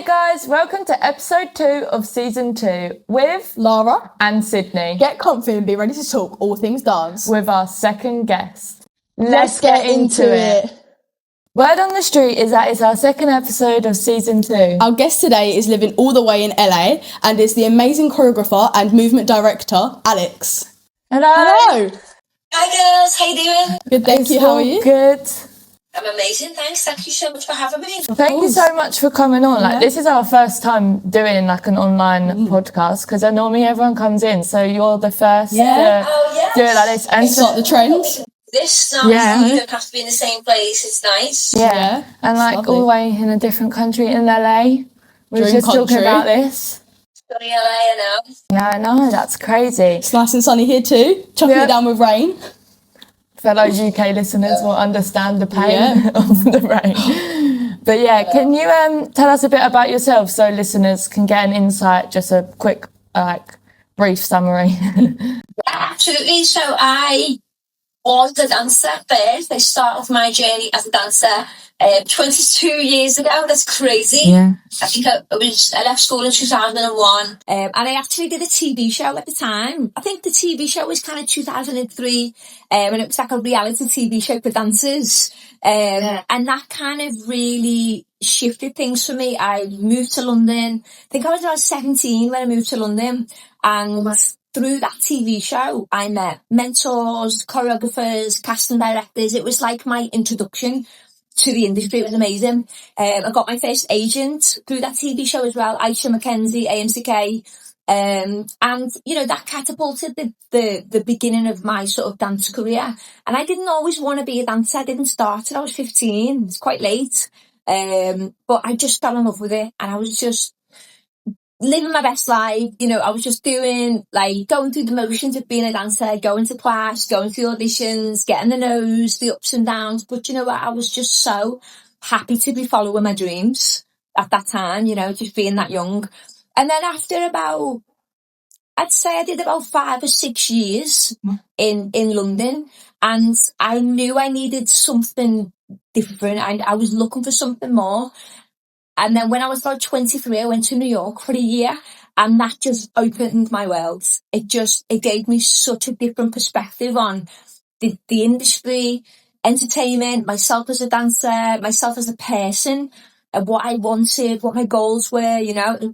guys, welcome to episode 2 of season 2 with Lara and Sydney. Get comfy and be ready to talk all things dance with our second guest. Let's get into it. Word on the street is that it's our second episode of season 2. Our guest today is living all the way in LA and is the amazing choreographer and movement director, Alyx. Hello. Hi girls, how you doing? Good, thank you. How are you? Good. I'm amazing, thanks. Thank you so much for having me. Thank you so much for coming on. This is our first time doing an online podcast because normally everyone comes in, so you're the first to do it like this. And start the trend. This nice. You don't have to be in the same place. It's nice. Yeah. And all the way in a different country in LA. We were just talking about this. Sunny LA, I know. Yeah, I know. That's crazy. It's nice and sunny here too. Chucking it down with rain. Fellow UK listeners will understand the pain of the rain. But can you tell us a bit about yourself so listeners can get an insight, just a quick, brief summary? Absolutely. So I was a dancer first. I started my journey as a dancer 22 years ago. That's crazy. Yeah. I think I left school in 2001. And I actually did a TV show at the time. I think the TV show was kind of 2003. And it was like a reality TV show for dancers. And that kind of really shifted things for me. I moved to London. I think I was about 17 when I moved to London. And through that TV show, I met mentors, choreographers, casting directors. It was like my introduction to the industry. It was amazing. I got my first agent through that TV show as well, Aisha McKenzie, AMCK. And, that catapulted the beginning of my sort of dance career. And I didn't always want to be a dancer. I didn't start till I was 15. It's quite late. But I just fell in love with it. And I was just living my best life. I was just doing, going through the motions of being a dancer, going to class, going through auditions, getting the nose, the ups and downs. But you know what? I was just so happy to be following my dreams at that time, just being that young. And then after I'd say I did about 5 or 6 years in London, and I knew I needed something different. I was looking for something more. And then when I was about 23, I went to New York for a year, and that just opened my world. It gave me such a different perspective on the industry, entertainment, myself as a dancer, myself as a person, and what I wanted, what my goals were,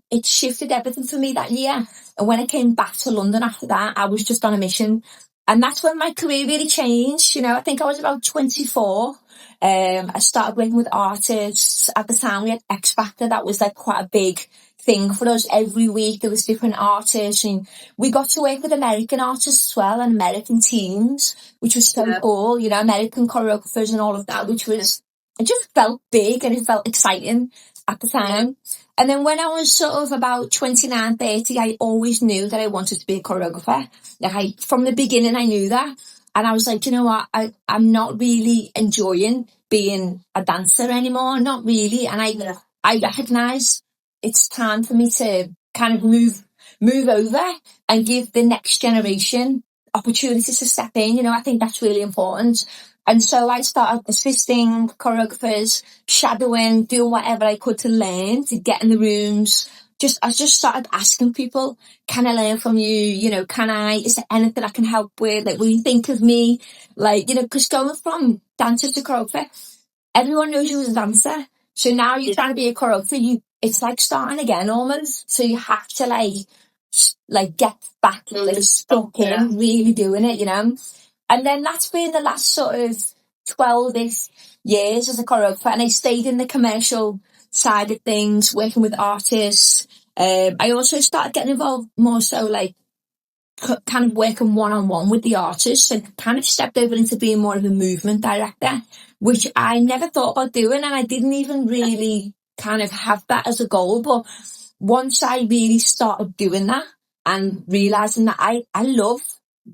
It shifted everything for me that year. And when I came back to London after that, I was just on a mission. And that's when my career really changed. I think I was about 24. I started working with artists. At the time, we had X Factor. That was quite a big thing for us. Every week there was different artists, and we got to work with American artists as well, and American teams, which was so cool. American choreographers and all of that, it just felt big and it felt exciting at the time. And then when I was sort of about 29, 30, I always knew that I wanted to be a choreographer. From the beginning, I knew that. And I was like, you know what? I'm not really enjoying being a dancer anymore. Not really. And I recognise it's time for me to kind of move over and give the next generation opportunities to step in. I think that's really important. And so I started assisting choreographers, shadowing, doing whatever I could to learn, to get in the rooms. I just started asking people, can I learn from you? Is there anything I can help with? Will you think of me? Because going from dancer to choreographer, everyone knows you as a dancer. So now you're trying to be a choreographer, it's like starting again almost. So you have to get back, stuck in, really doing it, And then that's been the last sort of 12-ish years as a choreographer. And I stayed in the commercial side of things, working with artists. I also started getting involved more so kind of working one-on-one with the artists, and kind of stepped over into being more of a movement director, which I never thought about doing, and I didn't even really kind of have that as a goal. But once I really started doing that and realising that I love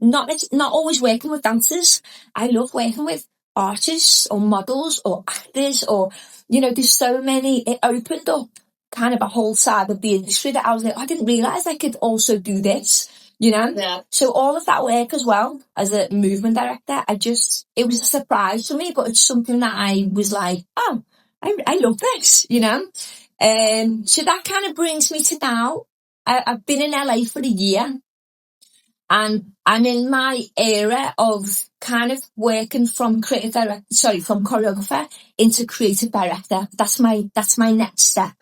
not always working with dancers, I love working with artists or models or actors, or there's so many. It opened up kind of a whole side of the industry that I was like, I didn't realise I could also do this, So all of that work as well as a movement director, it was a surprise for me, but it's something that I was like, oh, I love this, So that kind of brings me to now. I've been in LA for a year, and I'm in my era of kind of working from from choreographer into creative director. That's my next step.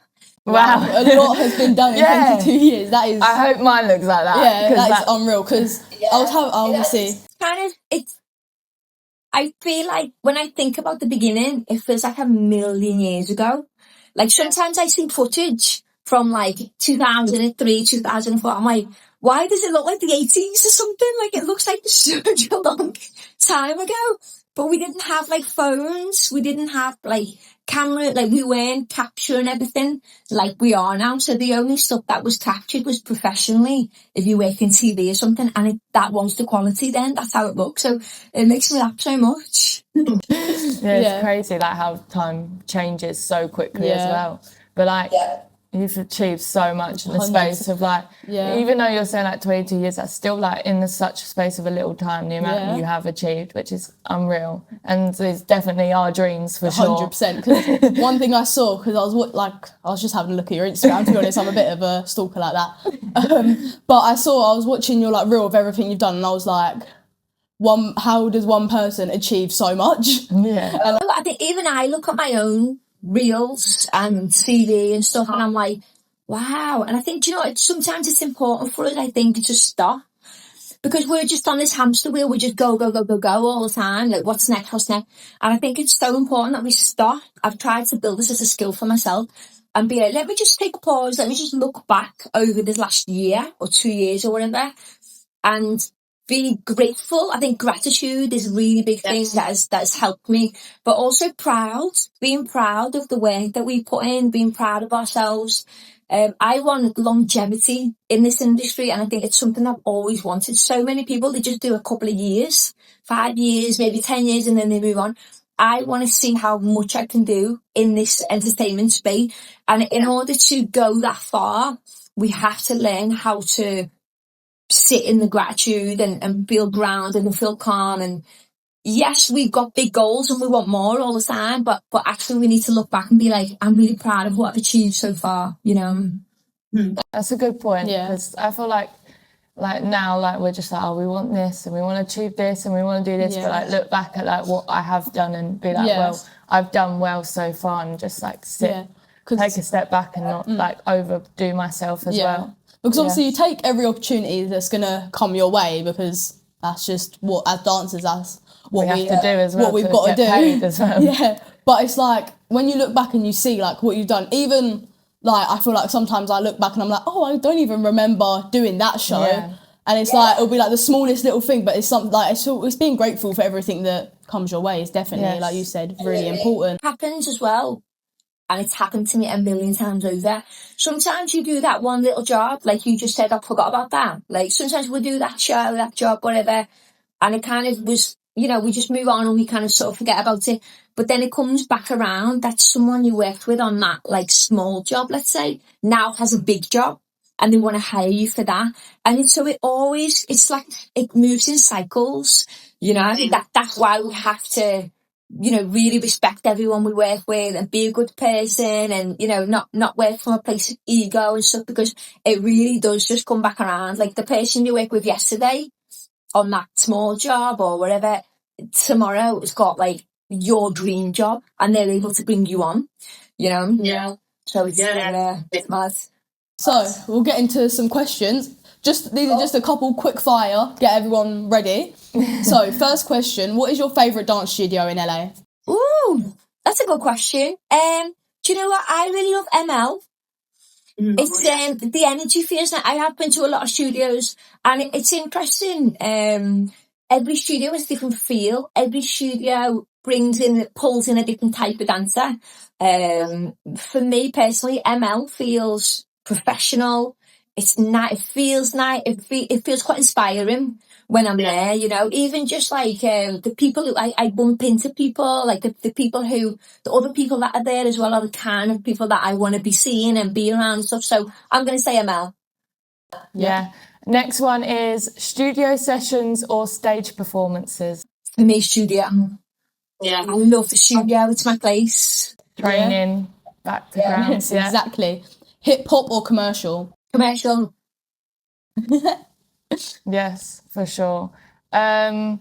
Wow. A lot has been done in 22 years. That is. I hope mine looks like that. Yeah, that is unreal. Because I feel like when I think about the beginning, it feels like a million years ago. Like sometimes I see footage from like 2003, 2004. I'm like, why does it look like the 80s or something? Like it looks like such a long time ago. But we didn't have like phones. We didn't have like camera. Like we weren't capturing everything like we are now. So the only stuff that was captured was professionally. If you work in TV or something, and that was the quality. Then that's how it looks. So it makes me laugh so much. It's crazy like how time changes so quickly as well. But like you've achieved so much in the space of like even though you're saying like 22 years, that's still like in such a space of a little time, the amount you have achieved, which is unreal. And it's definitely our dreams for 100%. Because one thing I saw, because I was just having a look at your Instagram, to be honest, I'm a bit of a stalker like that. But I was watching your like reel of everything you've done, and I was like, how does one person achieve so much? Yeah. I think even I look at my own reels and CV and stuff, and I'm like, wow. And I think, sometimes it's important for us, I think, to stop, because we're just on this hamster wheel. We just go all the time. Like, what's next? And I think it's so important that we stop. I've tried to build this as a skill for myself and be like, let me just take a pause. Let me just look back over this last year or 2 years or whatever, and be grateful. I think gratitude is a really big thing that has helped me, but also being proud of the work that we put in, being proud of ourselves. I want longevity in this industry, and I think it's something I've always wanted. So many people, they just do a couple of years, 5 years, maybe 10 years, and then they move on. I want to see how much I can do in this entertainment space. And in order to go that far, we have to learn how to sit in the gratitude and feel grounded and feel calm. And yes, we've got big goals and we want more all the time, but actually we need to look back and be like, I'm really proud of what I've achieved so far, That's a good point, because I feel like now, like we're just like, oh, we want this and we want to achieve this and we want to do this, but like look back at like what I have done and be like, well, I've done well so far, and just like take a step back and not like overdo myself as well. Because obviously you take every opportunity that's going to come your way, because that's just what, as dancers, that's what we have to do as well. What we've got to do. As well. But it's like, when you look back and you see like what you've done, even like, I feel like sometimes I look back and I'm like, oh, I don't even remember doing that show. And it's like, it'll be like the smallest little thing, but it's something like, it's being grateful for everything that comes your way is definitely, like you said, really important. Happens as well. And it's happened to me a million times over. Sometimes you do that one little job, like you just said, I forgot about that. Like sometimes we'll do that show, that job, whatever, and it kind of was, we just move on and we kind of sort of forget about it. But then it comes back around that someone you worked with on that like small job, let's say, now has a big job and they want to hire you for that. And it's like it moves in cycles, that's why we have to, really respect everyone we work with and be a good person and, not work from a place of ego and stuff, because it really does just come back around. Like the person you work with yesterday on that small job or whatever, tomorrow it's got like your dream job and they're able to bring you on, So it's mad. So we'll get into some questions. These are just a couple quick fire, get everyone ready. So first question, what is your favourite dance studio in LA? Ooh, that's a good question. Do you know what? I really love ML. It's the energy feels like I have been to a lot of studios and it's interesting. Every studio has a different feel. Every studio pulls in a different type of dancer. For me personally, ML feels professional. It's nice. It feels nice. It feels quite inspiring when I'm there, even just like, the people who I bump into people, like the other people that are there as well are the kind of people that I want to be seeing and be around and stuff. So I'm going to say ML. Yeah. Next one is studio sessions or stage performances. For me, studio. Yeah. I love the studio. It's my place. Training, back to grounds. Yeah, exactly. Hip hop or commercial? Commercial. Yes, for sure. And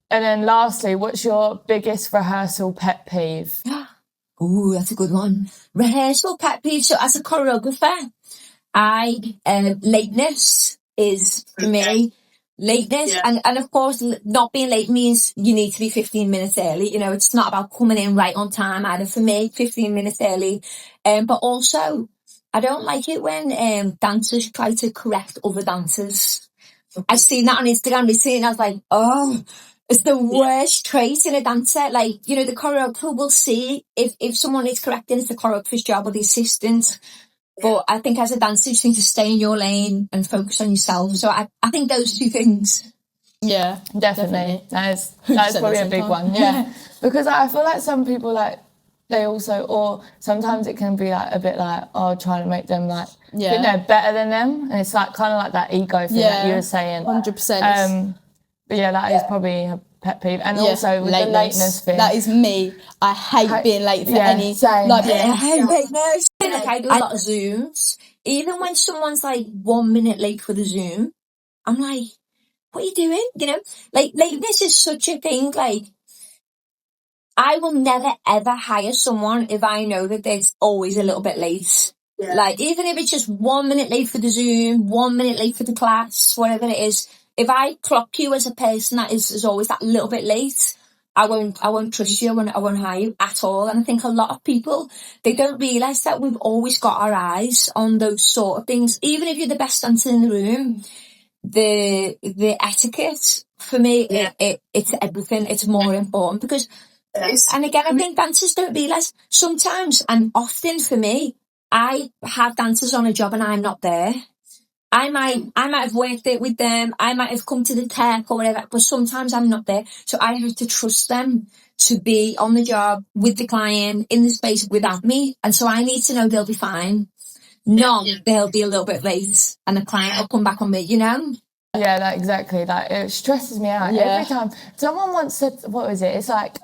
then lastly, what's your biggest rehearsal pet peeve? Ooh, that's a good one. Rehearsal pet peeve. So as a choreographer, lateness is for me. Lateness, and of course, not being late means you need to be 15 minutes early. You know, it's not about coming in right on time either. For me, 15 minutes early. But also, I don't like it when dancers try to correct other dancers. I've seen that on Instagram recently, and I was like, oh, it's the worst trait in a dancer. Like, you know, the choreographer will see if someone is correcting, it's the choreographer's job or the assistant. But I think as a dancer, you just need to stay in your lane and focus on yourself. So I think those two things. Yeah, Definitely. That is probably a big one. Yeah. Because I feel like some people, like, they also, or sometimes it can be like a bit like, oh, trying to make them like think they're better than them. And it's like kind of like that ego thing that you were saying. 100%. But yeah, that is probably a pet peeve. And also with the lateness thing. That is me. I hate being late for any. Same. Like, I hate lateness. Like, I do a lot of Zooms. Even when someone's like 1 minute late for the Zoom, I'm like, what are you doing? You know, like lateness is such a thing. Like, I will never ever hire someone if I know that they're always a little bit late. Yeah. Like, even if it's just 1 minute late for the Zoom, 1 minute late for the class, whatever it is, if I clock you as a person that is always that little bit late, I won't trust you. I won't hire you at all. And I think a lot of people, they don't realise that we've always got our eyes on those sort of things. Even if you're the best dancer in the room, the etiquette for me, it's everything. It's more important because, and again, I think dancers don't realise sometimes, and often for me, I have dancers on a job and I'm not there. I might have worked it with them. I might have come to the tech or whatever, but sometimes I'm not there. So I have to trust them to be on the job with the client in the space without me. And so I need to know they'll be fine. Not they'll be a little bit late and the client will come back on me, you know? Yeah, that exactly. Like, it stresses me out every time. Someone once said, what was it? It's like,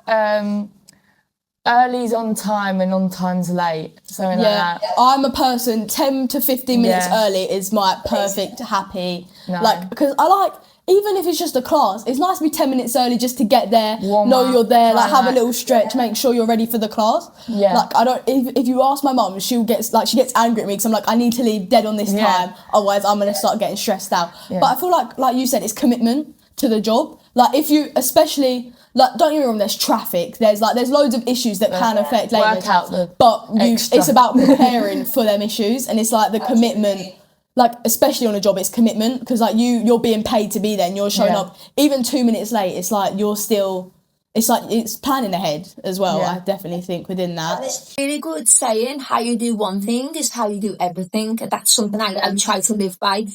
early's on time and on time's late. Something like that. I'm a person, 10 to 15 minutes early is my perfect, happy. No. Like, because I like, even if it's just a class, it's nice to be 10 minutes early just to get there, warm know up, you're there, like have a little stretch, make sure you're ready for the class. Yeah. Like, I don't, if you ask my mum, she gets angry at me because I'm like, I need to leave dead on this time, otherwise I'm going to start getting stressed out. But I feel like you said, it's commitment to the job. Like, if you, especially, like, don't get me wrong, there's traffic, there's loads of issues that can affect lateness, but it's about preparing for them issues, and it's like the commitment, like, especially on a job, it's commitment, because like you're being paid to be there and you're showing up. Even 2 minutes late, it's like you're still, it's planning ahead as well. I definitely think within that. It's really good saying, how you do one thing is how you do everything. That's something I try to live by.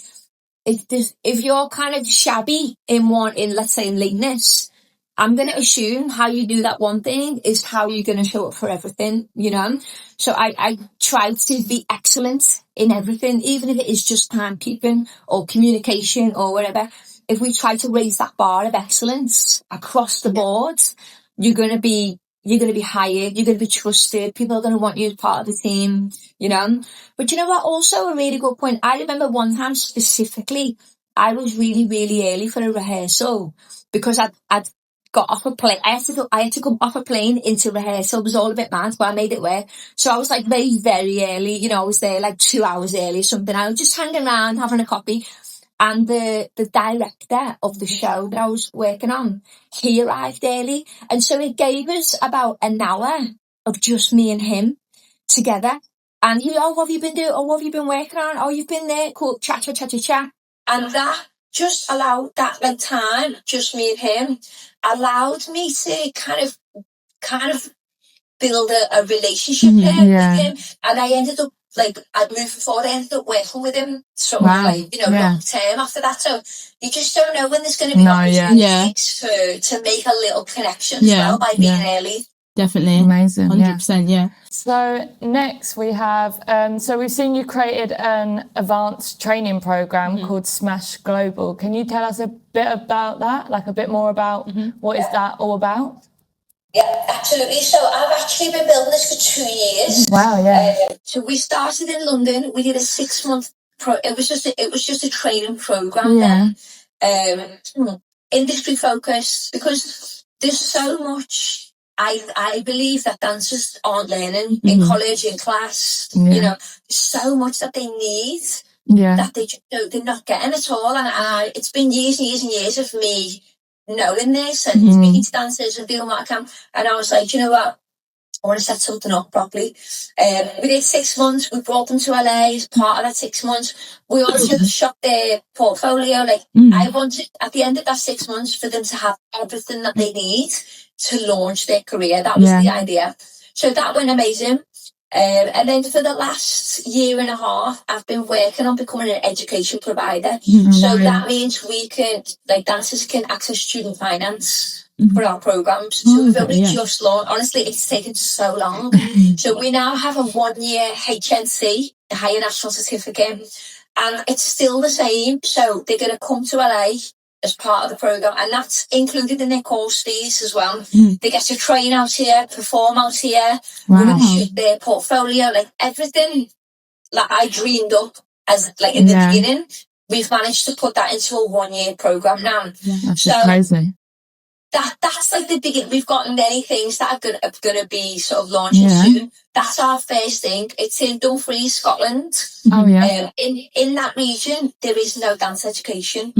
If you're kind of shabby in let's say in lateness, I'm going to assume how you do that one thing is how you're going to show up for everything, you know? So I try to be excellent in everything, even if it is just timekeeping or communication or whatever. If we try to raise that bar of excellence across the board, you're going to be hired, you're going to be trusted, people are going to want you as part of the team, you know? But you know what? Also a really good point. I remember one time specifically, I was really, really early for a rehearsal because I'd got off a plane. I had to come off a plane into rehearsal. It was all a bit mad, but I made it work. So I was like very, very early. You know, I was there like 2 hours early or something. I was just hanging around, having a coffee. And the director of the show that I was working on, he arrived early. And so it gave us about an hour of just me and him together. And he, oh, what have you been doing? Oh, what have you been working on? Oh, you've been there. Cool. Chat. And that just allowed that like time, just me and him, allowed me to kind of build a relationship with him. And I ended up, like, I'd moved forward, I ended up working with him sort of like, you know, long term after that. So you just don't know when there's going to be opportunities to make a little connection as well by being early. Definitely. Amazing. 100%, yeah. So next we have, so we've seen you created an advanced training program called Smash Global. Can you tell us a bit about that? Like a bit more about what is that all about? Yeah, absolutely. So I've actually been building this for 2 years. Wow, yeah. So we started in London. We did a 6-month it was just a training program then. Industry focused, because there's so much I believe that dancers aren't learning in college, in class. You know, so much that they need that they're not getting at all. And it's been years and years and years of me knowing this and speaking to dancers and doing what I can. And I was like, you know what? I want to set something up properly. We did 6 months. We brought them to LA as part of that 6 months. We also shot their portfolio. Like, I wanted, at the end of that 6 months, for them to have everything that they need to launch their career. That was the idea. So that went amazing. And then for the last year and a half, I've been working on becoming an education provider. So that means we can, like, dancers can access student finance for our programs. So we've only just launched. Honestly, it's taken so long. So we now have a 1-year HNC, a Higher National Certificate, and it's still the same. So they're going to come to LA as part of the program, and that's included in their course fees as well. They get to train out here, perform out here, shoot their portfolio, like everything like I dreamed up as like in the beginning. We've managed to put that into a 1-year program now. That's crazy. That's like the big. We've got many things that are gonna be sort of launching soon. That's our first thing. It's in Dumfries, Scotland. Oh yeah. In that region, there is no dance education.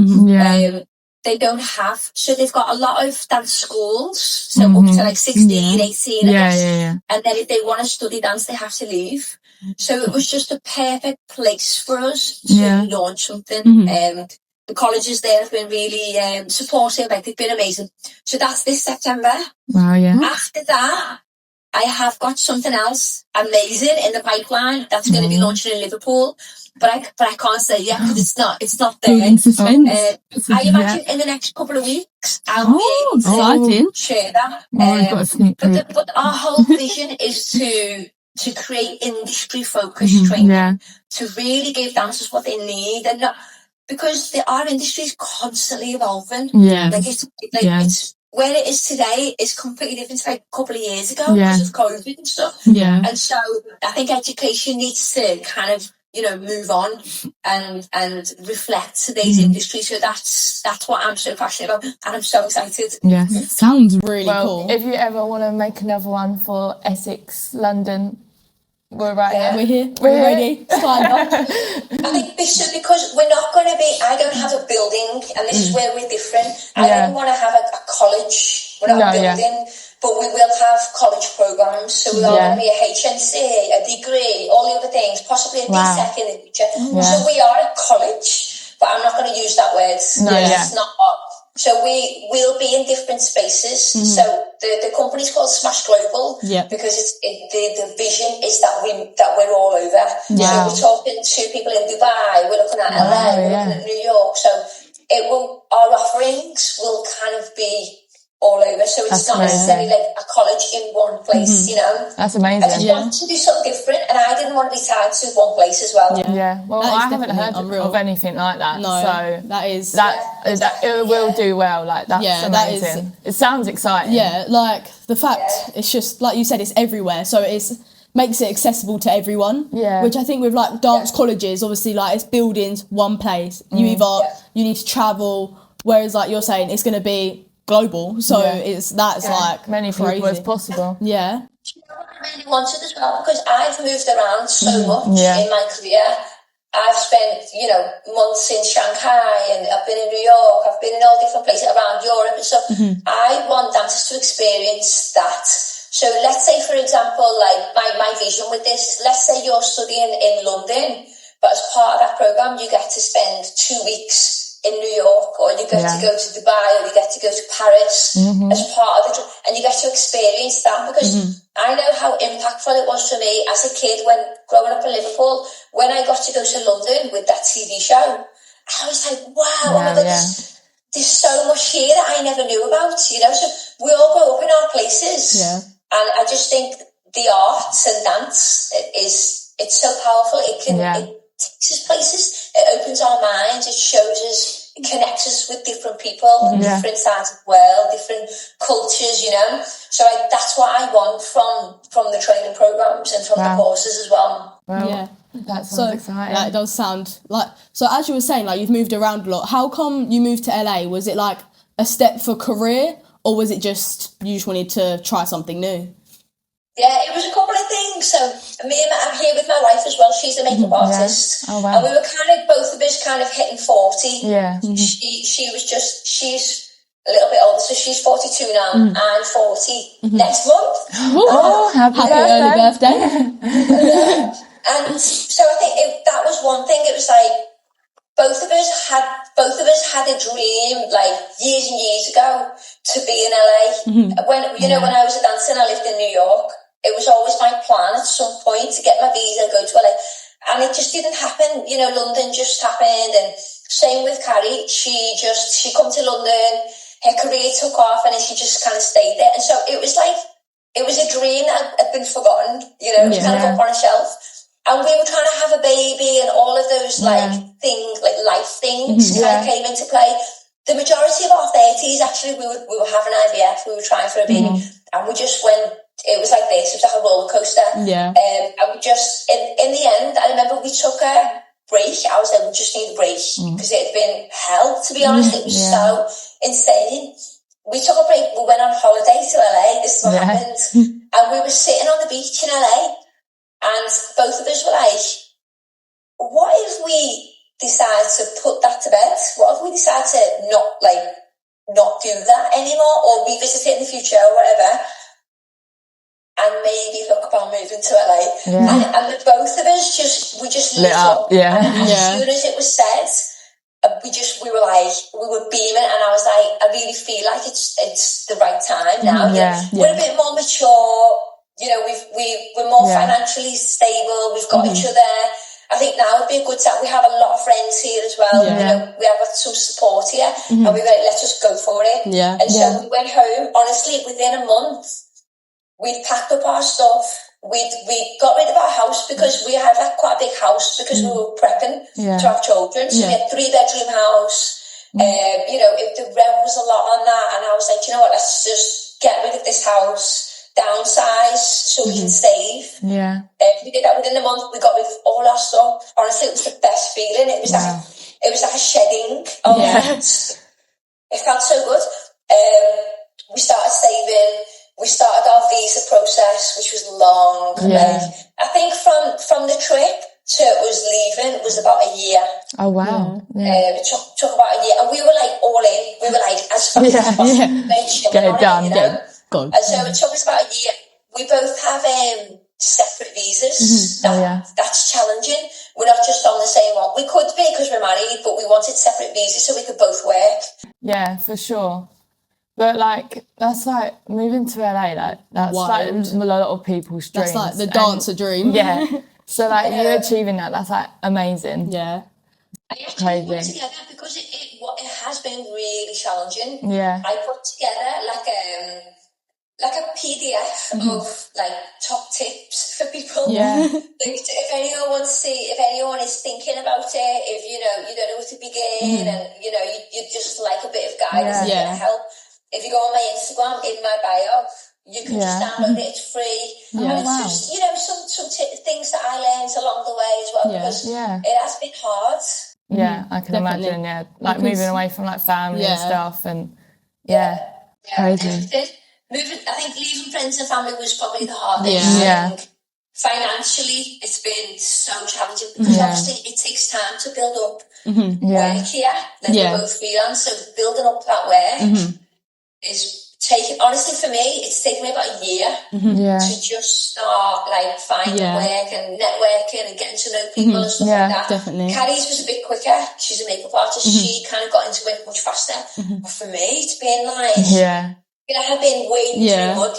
They don't have, so they've got a lot of dance schools, so up to like 16, 18, and then if they want to study dance, they have to leave. So it was just a perfect place for us to launch something. The colleges there have been really supportive, like they've been amazing. So that's this September. Wow, yeah. After that, I have got something else amazing in the pipeline that's going to be launching in Liverpool, but I can't say yet because it's not there. I imagine in the next couple of weeks I'll be able to share that. But our whole vision is to create industry focused training to really give dancers what they need, and not because our industry is constantly evolving. It's where it is today is completely different to like a couple of years ago because of COVID and stuff. And so I think education needs to kind of, you know, move on and reflect today's industry. So that's what I'm so passionate about, and I'm so excited. It sounds really cool. If you ever want to make another one for Essex, London, we're right here. We're here. We're ready. Signed up. I think because we're not going to be, I don't have a building, and this is where we're different. I don't want to have a college. We're not a building, but we will have college programs. So we are going to be a HNC, a degree, all the other things, possibly a DSEC in the future. So we are a college, but I'm not going to use that word. It's not our. So we will be in different spaces. So the company's called Smash Global because the vision is that we're all over. So we're talking to people in Dubai, we're looking at LA, we're looking at New York. So our offerings will kind of be all over. So it's not necessarily like a college in one place, you know. That's amazing. I just wanted to do something different, and I didn't want to be tied to one place as well. Well, I haven't heard of anything like that. No, so that is that it will do well. Like that's amazing. It sounds exciting. Yeah, like the fact it's just like you said, it's everywhere. So makes it accessible to everyone. Which I think with like dance colleges, obviously like it's buildings, one place. You you need to travel, whereas like you're saying, it's going to be global, so that's like many crazy. people as possible. You know what I really wanted as well, because I've moved around so much in my career. I've spent, you know, months in Shanghai, and I've been in New York, I've been in all different places around Europe and stuff. I want dancers to experience that. So let's say, for example, like my vision with this, let's say you're studying in London, but as part of that program you get to spend 2 weeks in New York, or you get to go to Dubai, or you get to go to Paris as part of it, and you get to experience that, because I know how impactful it was for me as a kid when growing up in Liverpool. When I got to go to London with that TV show, I was like, wow, oh my God, there's so much here that I never knew about, you know. So we all grow up in our places, and I just think the arts and dance it's so powerful. It takes us places, it opens our minds, it shows us connects us with different people, different sides of the world, different cultures, you know. So that's what I want from the training programs and from the courses as well. Well, that sounds exciting. Yeah, it does sound like. So as you were saying, like you've moved around a lot. How come you moved to LA? Was it like a step for career, or was it just you just wanted to try something new? Yeah, it was a couple of things. So I'm here with my wife as well. She's a makeup artist. Oh, wow. And we were both of us hitting 40. Yeah. She's a little bit older, so she's 42 now. I'm 40 next month. Oh, happy early birthday. And so I think that was one thing. It was like both of us had a dream like years and years ago to be in LA. When I was a dancer and I lived in New York, it was always my plan at some point to get my visa and go to LA. And it just didn't happen. You know, London just happened. And same with Carrie. She come to London, her career took off, and then she just kind of stayed there. And so it was a dream that had been forgotten, you know, it was kind of up on a shelf. And we were trying to have a baby, and all of those things, like life things kind of came into play. The majority of our 30s, actually, we were having IVF, we were trying for a baby, and we just went. It was like this. It was like a roller coaster. Yeah. And we just, in the end, I remember we took a break. I was like, we just need a break because it had been hell. To be honest, it was so insane. We took a break. We went on holiday to LA. This is what happened, and we were sitting on the beach in LA, and both of us were like, "What if we decide to put that to bed? What if we decide to not do that anymore, or revisit it in the future, or whatever?" And maybe look about moving to LA. And the both of us just lit up. Yeah. And as soon as it was said, we were beaming, and I was like, I really feel like it's the right time now. We're a bit more mature, you know, we're more financially stable, we've got each other. I think now would be a good time. We have a lot of friends here as well. You know, we have some support here, and we were like, let's just go for it. So we went home, honestly, within a month. We'd packed up our stuff. We got rid of our house because we had quite a big house because we were prepping to have children. So we had 3-bedroom house. You know, the rent was a lot on that, and I was like, you know what? Let's just get rid of this house, downsize, so we can save. We did that within a month. We got rid of all our stuff. Honestly, it was the best feeling. It was like a shedding. It felt so good. We started saving. We started our visa process, which was long. I think from the trip to us leaving was about a year. Oh, wow. It took about a year. And we were like all in. We were like, as fast as possible. Get it done. And so it took us about a year. We both have separate visas. That's challenging. We're not just on the same one. We could be because we're married, but we wanted separate visas so we could both work. Yeah, for sure. But that's moving to LA, that's wild. A lot of people's dreams. That's like the dancer dream. Yeah. So you achieving that's amazing. Yeah. I actually put together because it has been really challenging. Yeah. I put together like a PDF of top tips for people. Yeah. If anyone wants to see, if anyone is thinking about it, if you don't know where to begin, and you just like a bit of guidance and a bit of help. If you go on my Instagram, in my bio, you can just download it, it's free. And it's just, some things that I learned along the way as well, because it has been hard. Yeah, I can imagine, because moving away from family and stuff, and crazy. I think leaving friends and family was probably the hardest. Yeah. Financially, it's been so challenging because obviously it takes time to build up work here. We're both freelance, so building up that work is taking, honestly for me, it's taken me about a year to just start finding work and networking and getting to know people and stuff like that. Definitely. Carrie's was a bit quicker. She's a makeup artist. She kind of got into it much faster. But for me, it's been I've been wading through mud,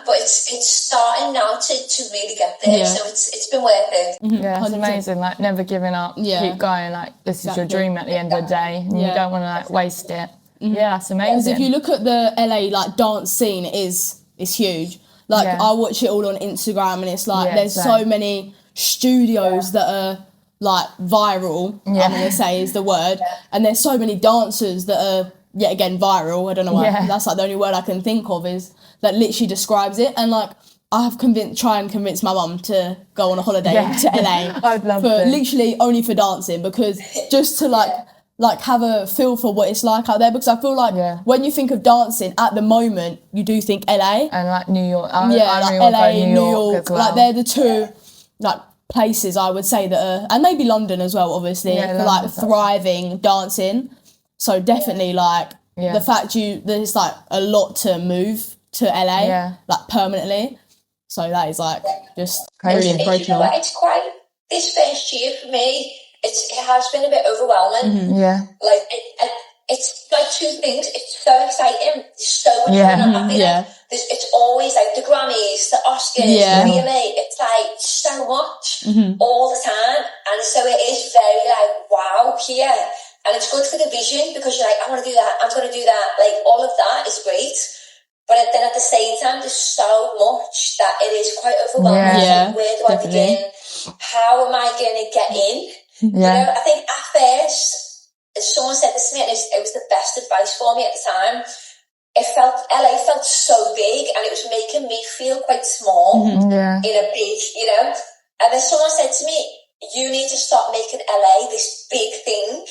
but it's starting now to really get there. So it's been worth it. Yeah, it's amazing. Never giving up. Keep going. This is your dream at the end of the day, and you don't want to waste it. Yeah, that's amazing. If you look at the LA dance scene, it's huge. I watch it all on Instagram, and it's there's so many studios that are like viral, I'm going to say is the word. And there's so many dancers that are, yet again, viral. I don't know why. That's like the only word I can think of is that literally describes it. And like, I have try and convince my mum to go on a holiday to LA. I'd love for to. literally only for dancing, because just to like have a feel for what it's like out there, because I feel like when you think of dancing at the moment, you do think LA and like New York. I like LA, New York, as well. like they're the two like places I would say that are, and maybe London as well, obviously, for like thriving dancing. So definitely like the fact there's like a lot to move to LA like permanently. So that is like just really inspirational. It's quite, this first year for me, it has been a bit overwhelming. Like it's like two things. It's so exciting. There's so much going on happening. It's always like the Grammys, the Oscars, the VMA. It's like so much all the time, and so it is very like wow here, and it's good for the vision because you're like, I want to do that. I'm going to do that. Like all of that is great. But then at the same time, there's so much that it is quite overwhelming. Like, where do I begin? How am I going to get in? You know, I think at first, someone said this to me, and it was the best advice for me at the time. LA felt so big, and it was making me feel quite small in a big, you know. And then someone said to me, you need to stop making LA this big thing,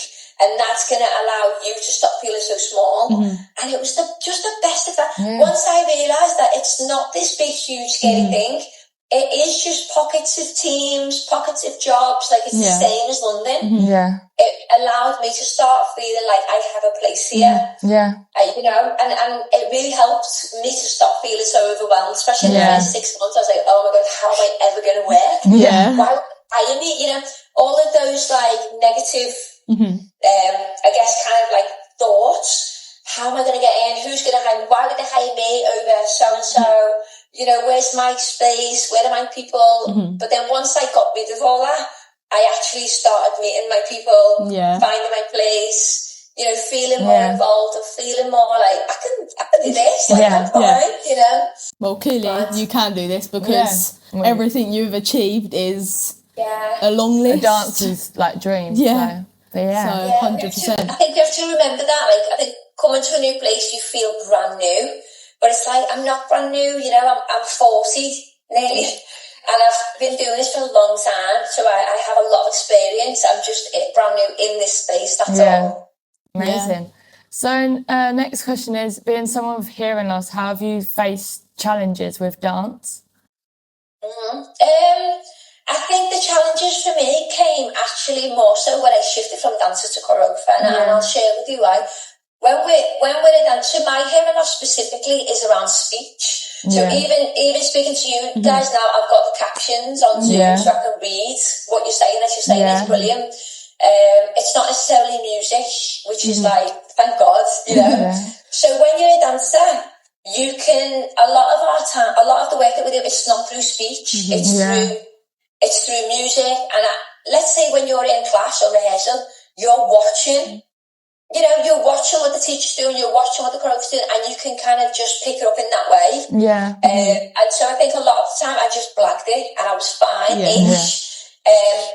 and that's going to allow you to stop feeling so small. And it was just the best of that. Once I realised that it's not this big, huge, scary thing, it is just pockets of teams, pockets of jobs, like it's the same as London. It allowed me to start feeling like I have a place here. You know, and it really helped me to stop feeling so overwhelmed, especially in the first 6 months. I was like, oh my God, how am I ever going to work? Why hire me? You know, all of those like negative, I guess, kind of like thoughts. How am I going to get in? Who's going to hire me? Why would they hire me over so-and-so? You know, where's my space? Where are my people? But then once I got rid of all that, I actually started meeting my people, finding my place, you know, feeling more involved and feeling more like, I can do this. Like, I'm fine, you know. Well, clearly you can do this because everything you've achieved is a long list. A dancer's like dream. So 100%. I think you have to remember that. Like, I think coming to a new place, you feel brand new. But it's like, I'm not brand new, you know, I'm 40 nearly, and I've been doing this for a long time, so I have a lot of experience. I'm just brand new in this space, that's all. Amazing. So next question is, being someone with hearing loss, how have you faced challenges with dance? I think the challenges for me came actually more so when I shifted from dancer to choreographer, and I'll share with you why. When we're a dancer, my hearing loss specifically is around speech. So even speaking to you guys now, I've got the captions on Zoom so I can read what you're saying. As you're saying, it's brilliant. It's not necessarily music, which is like, thank God, you know. So when you're a dancer, you can, a lot of the work that we do, it's not through speech, it's through music. And let's say when you're in class or rehearsal, you're watching. You know, you're watching what the teacher's doing, you're watching what the choreographer's doing, and you can kind of just pick it up in that way. And so I think a lot of the time I just blagged it, and I was fine-ish.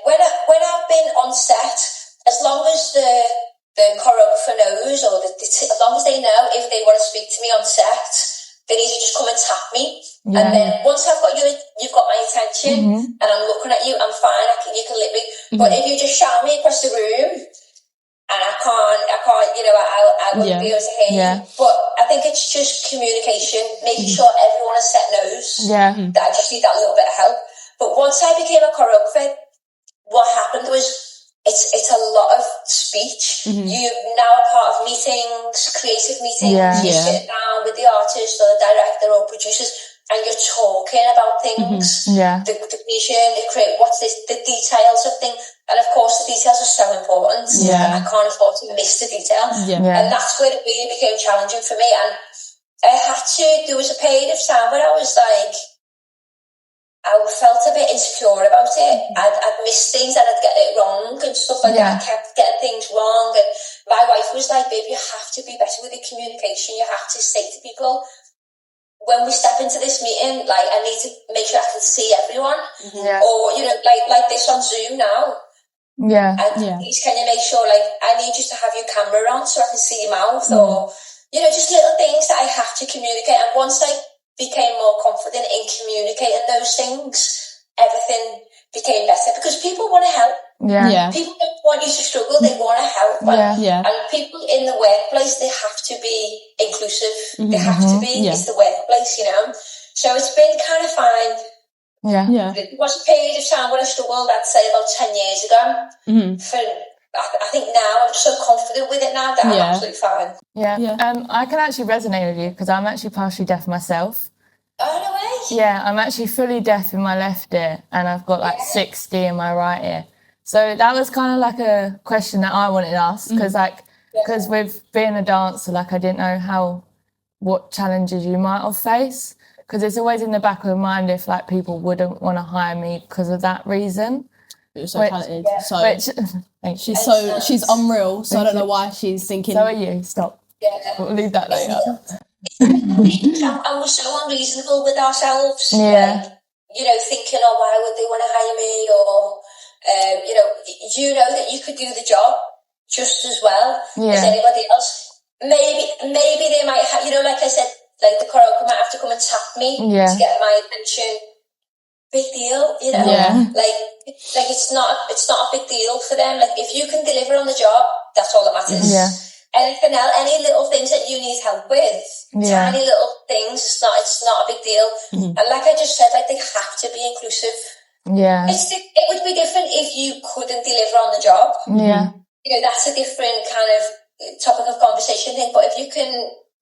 When I've been on set, as long as the choreographer knows, or as long as they know if they want to speak to me on set, they need to just come and tap me. And then once I've got you've got my attention, and I'm looking at you, I'm fine. You can literally. But if you just shout me across the room, and I can't, you know, I wouldn't be able to hear you. But I think it's just communication, making sure everyone on set knows that I just need that little bit of help. But once I became a choreographer, what happened was it's a lot of speech. You're now a part of meetings, creative meetings. You sit down with the artist or the director or producers, and you're talking about things, the vision, the details of things. And of course, the details are so important. I can't afford to miss the detail. And that's where it really became challenging for me. And there was a period of time where I was like, I felt a bit insecure about it. I'd miss things and I'd get it wrong and stuff like that. I kept getting things wrong. And my wife was like, babe, you have to be better with your communication. You have to say to people, when we step into this meeting, like, I need to make sure I can see everyone. Or, you know, like this on Zoom now. Yeah. And please can you make sure, like, I need you to have your camera on so I can see your mouth, or, you know, just little things that I have to communicate. And once I became more confident in communicating those things, everything became better, because people want to help. Yeah. People don't want you to struggle, they want to help. And people in the workplace, they have to be inclusive. They have to be, it's the workplace, you know. So it's been kind of fine. It was a period of time when I struggled, I'd say about 10 years ago. I think now I'm so confident with it now that I'm absolutely fine. I can actually resonate with you, because I'm actually partially deaf myself. Oh, no way. Yeah, I'm actually fully deaf in my left ear, and I've got like 60 in my right ear. So that was kind of like a question that I wanted to ask, because with being a dancer, like, I didn't know what challenges you might have faced, because it's always in the back of my mind if like people wouldn't want to hire me because of that reason. You're so talented. She's unreal. So I don't know why she's thinking. So are you? Stop. We'll leave that later. And we're so unreasonable with ourselves. Like, you know, thinking, oh, why would they want to hire me? Or, you know that you could do the job just as well as anybody else. Maybe they might have, you know, like I said, like the choreographer might have to come and tap me to get my attention. Big deal, you know. Like it's not a big deal for them. Like, if you can deliver on the job, that's all that matters. Anything else, any little things that you need help with, tiny little things, it's not a big deal. And like I just said, like, they have to be inclusive. It would be different if you couldn't deliver on the job. You know, that's a different kind of topic of conversation thing. But if you can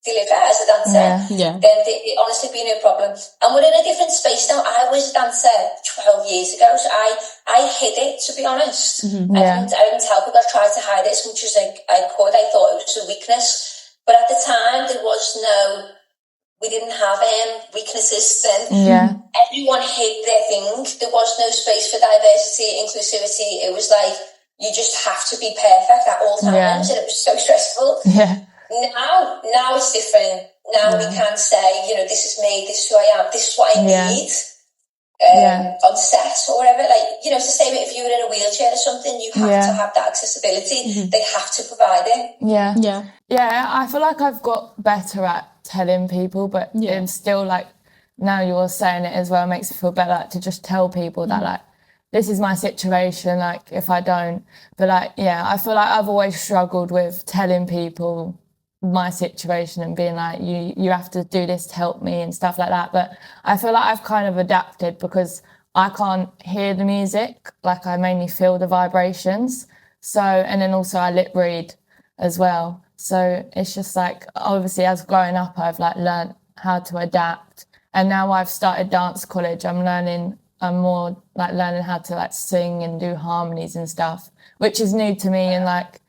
deliver as a dancer, then it honestly be no problem. And we're in a different space now. I was a dancer 12 years ago, so I hid it, to be honest. I didn't tell people. I tried to hide it as much as I could. I thought it was a weakness, but at the time we didn't have weaknesses, and everyone hid their thing. There was no space for diversity, inclusivity. It was like, you just have to be perfect at all times, and it was so stressful. Now it's different. Now we can say, you know, this is me, this is who I am, this is what I need on set or whatever. Like, you know, it's the same if you were in a wheelchair or something, you have to have that accessibility. They have to provide it. I feel like I've got better at telling people, but it's still like, now you're saying it as well, it makes me feel better, like, to just tell people that, like, this is my situation, like, if I don't. But like, I feel like I've always struggled with telling people my situation and being like, you have to do this to help me and stuff like that. But I feel like I've kind of adapted, because I can't hear the music, like, I mainly feel the vibrations. So, and then also I lip read as well. So it's just like, obviously as growing up, I've like learned how to adapt. And now I've started dance college, I'm more like learning how to like sing and do harmonies and stuff, which is new to me. And like,